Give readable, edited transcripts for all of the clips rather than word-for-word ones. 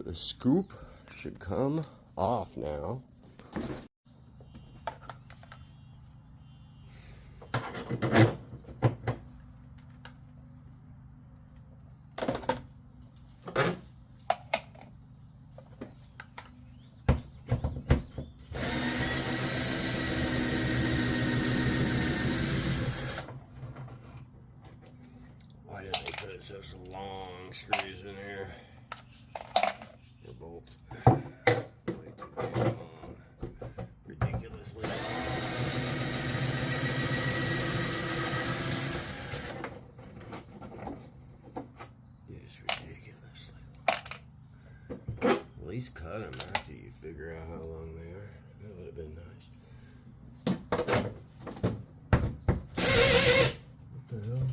The scoop should come off now. Why did they put such long screws in here? The bolts. Way too damn long. Ridiculously long. Just ridiculously long. At least cut them after you figure out how long they are. That would have been nice. What the hell?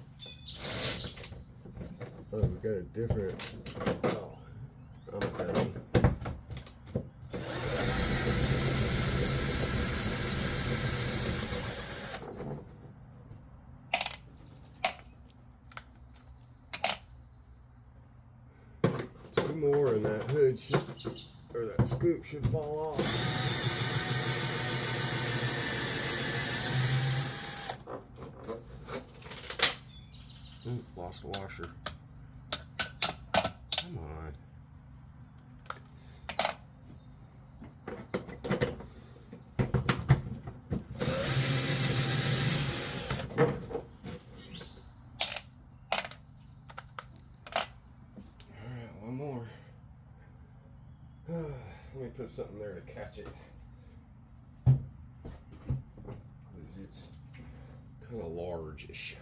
Oh, we got a different. Oh, I'm cutting. Two more, and that hood should, or that scoop should fall off. Ooh, lost the washer. Come on. Alright, one more. Let me put something there to catch it. It's kind of large-ish.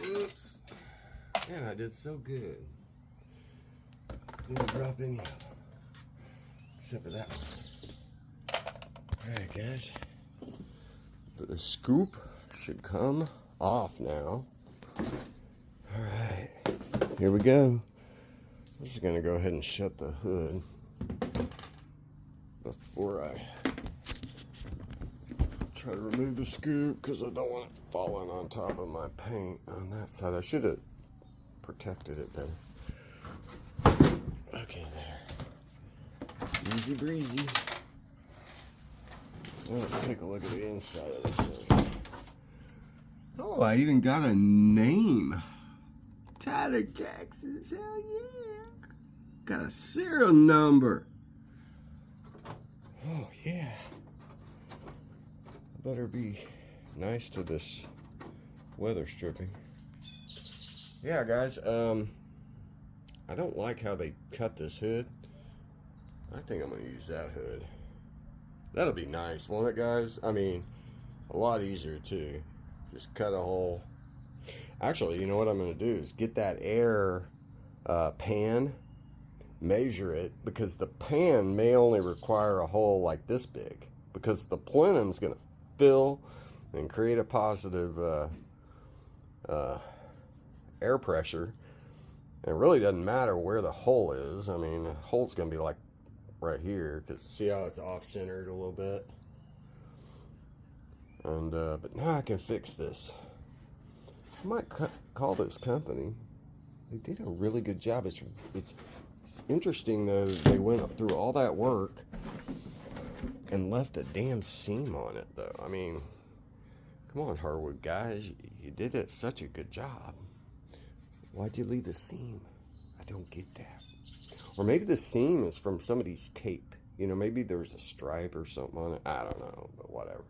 Oops. Man, I did so good. Didn't drop any of them. Except for that one. Alright, guys. The scoop should come off now. Alright. Here we go. I'm just going to go ahead and shut the hood before I try to remove the scoop, because I don't want it falling on top of my paint on that side. I should have protected it better. Okay, there. Easy breezy. Now let's take a look at the inside of this thing. Oh, I even got a name. Tyler, Texas. Hell yeah. Got a serial number. Oh, yeah. I better be nice to this weather stripping. Yeah, guys, I don't like how they cut this hood. I think I'm going to use that hood. That'll be nice, won't it, guys? I mean, a lot easier, too. Just cut a hole. Actually, you know what I'm going to do is get that air pan, measure it, because the pan may only require a hole like this big, because the plenum's going to fill and create a positive air pressure. And it really doesn't matter where the hole is. I mean, the hole's going to be like right here, because see how it's off-centered a little bit? And but now I can fix this. I might call this company. They did a really good job. It's interesting, though, they went through all that work and left a damn seam on it, though. I mean, come on, Harwood guys. You did it such a good job. Why'd you leave the seam? I don't get that. Or maybe the seam is from somebody's tape. You know, maybe there's a stripe or something on it. I don't know, but whatever.